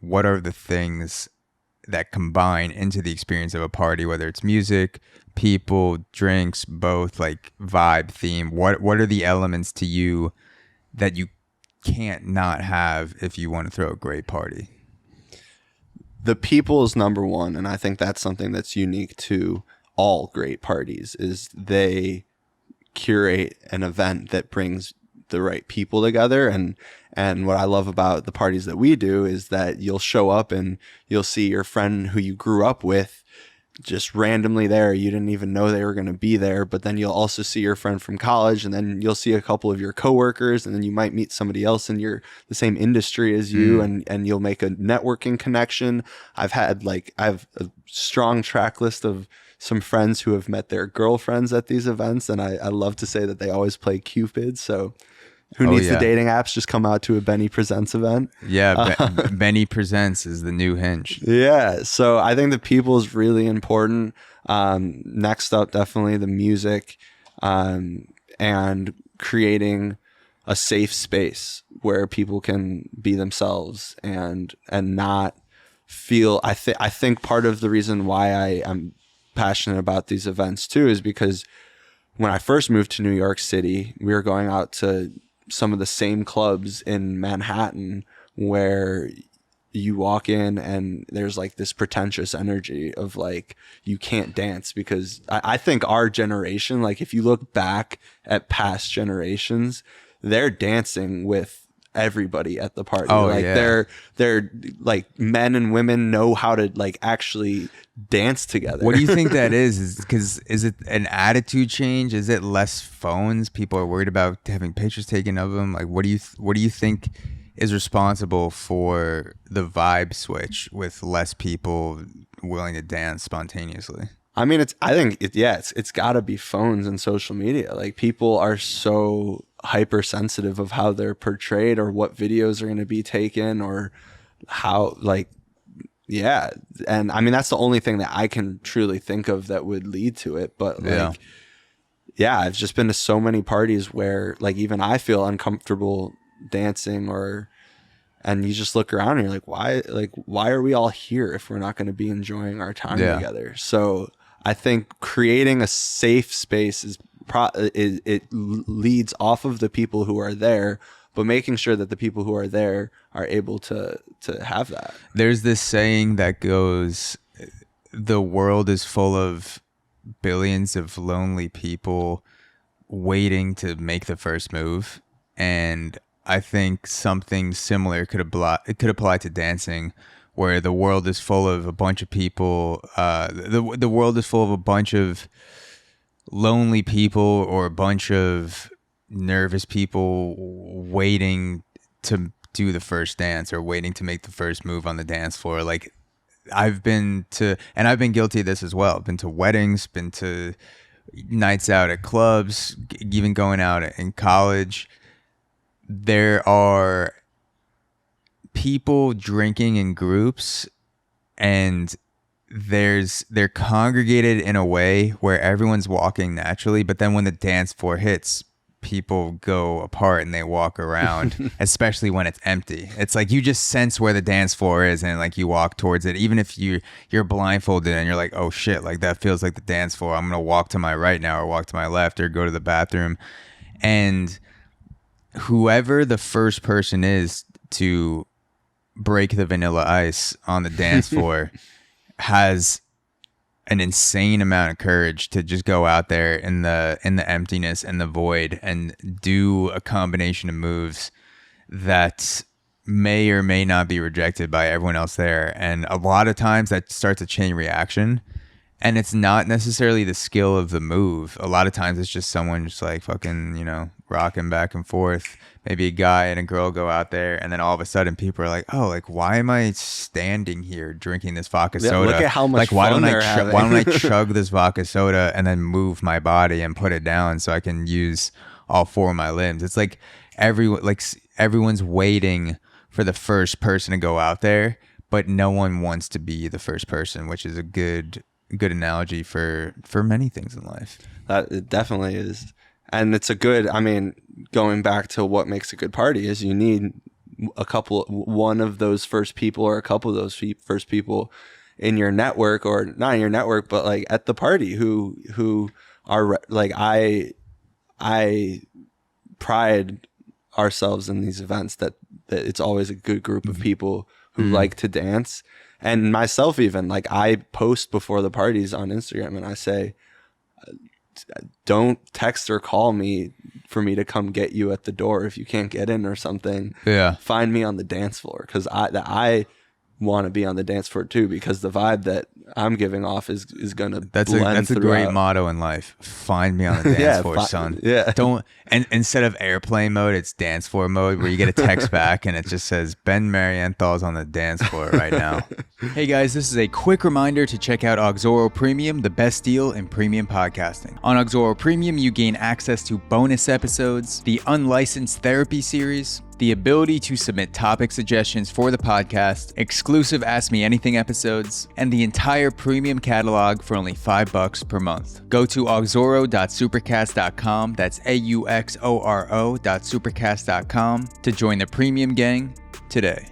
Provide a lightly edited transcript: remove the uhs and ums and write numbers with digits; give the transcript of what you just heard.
what are the things that combine into the experience of a party, whether it's music, people, drinks, both, like vibe, theme? What are the elements to you that you can't not have if you want to throw a great party? The people is number one, and I think that's something that's unique to all great parties, is they curate an event that brings the right people together. And what I love about the parties that we do is that you'll show up and you'll see your friend who you grew up with just randomly there. You didn't even know they were going to be there, but then you'll also see your friend from college, and then you'll see a couple of your coworkers, and then you might meet somebody else in the same industry as you, and you'll make a networking connection. I have a strong track list of some friends who have met their girlfriends at these events, and I love to say that they always play Cupid. So who needs the dating apps? Just come out to a Benny Presents event. Yeah, Benny Presents is the new Hinge. Yeah, so I think the people is really important. Next up, definitely the music, and creating a safe space where people can be themselves and not feel. I think part of the reason why I am passionate about these events too is because when I first moved to New York City, we were going out to some of the same clubs in Manhattan where you walk in and there's like this pretentious energy of like, you can't dance, because I think our generation, like if you look back at past generations, they're dancing with everybody at the party. They're like, men and women know how to like actually dance together. What do you think that is because is it an attitude change? Is it less phones? People are worried about having pictures taken of them. Like, what do you think is responsible for the vibe switch with less people willing to dance spontaneously? I mean, it's got to be phones and social media. Like, people are so hypersensitive of how they're portrayed or what videos are going to be taken or how, like, yeah. And I mean, that's the only thing that I can truly think of that would lead to it. But like, yeah, I've just been to so many parties where like even I feel uncomfortable dancing, and you just look around and you're like, why are we all here if we're not going to be enjoying our time together? So I think creating a safe space it leads off of the people who are there, but making sure that the people who are there are able to have that. There's this saying that goes, the world is full of billions of lonely people waiting to make the first move. And I think something similar could apply to dancing, where the world is full of a bunch of people. The world is full of a bunch of lonely people or a bunch of nervous people waiting to do the first dance or waiting to make the first move on the dance floor. Like, I've been guilty of this as well. I've been to weddings, been to nights out at clubs, even going out in college. There are people drinking in groups, and they're congregated in a way where everyone's walking naturally, but then when the dance floor hits, people go apart and they walk around, especially when it's empty. It's like you just sense where the dance floor is, and like you walk towards it, even if you're blindfolded and you're like, oh shit, like that feels like the dance floor. I'm gonna walk to my right now or walk to my left or go to the bathroom. And whoever the first person is to break the vanilla ice on the dance floor has an insane amount of courage to just go out there in the emptiness and the void and do a combination of moves that may or may not be rejected by everyone else there. And a lot of times that starts a chain reaction, and it's not necessarily the skill of the move. A lot of times it's just someone just like fucking, rocking back and forth. Maybe a guy and a girl go out there, and then all of a sudden people are like, oh, like, why am I standing here drinking this vodka soda? Look at how much why fun don't they're having. Why don't I chug this vodka soda and then move my body and put it down so I can use all four of my limbs? It's like everyone's waiting for the first person to go out there, but no one wants to be the first person, which is a good analogy for many things in life. It definitely is. And it's going back to what makes a good party is you need one of those first people or a couple of those first people in your network, or not in your network, but like at the party who are like, I pride ourselves in these events that it's always a good group of people who like to dance. And myself, even, like, I post before the parties on Instagram and I say, don't text or call me for me to come get you at the door if you can't get in or something. Yeah. Find me on the dance floor, because I want to be on the dance floor too, because the vibe that I'm giving off is gonna that's blend a great throughout. motto in life. Find me on the dance floor, son. Yeah. Don't, and instead of airplane mode, it's dance floor mode, where you get a text back and it just says Ben Marienthal's on the dance floor right now. Hey guys, this is a quick reminder to check out AUXORO Premium, the best deal in premium podcasting. On AUXORO Premium, you gain access to bonus episodes, the unlicensed therapy series, the ability to submit topic suggestions for the podcast, exclusive Ask Me Anything episodes, and the entire premium catalog for only $5 per month. Go to auxoro.supercast.com, that's AUXORO.supercast.com, to join the premium gang today.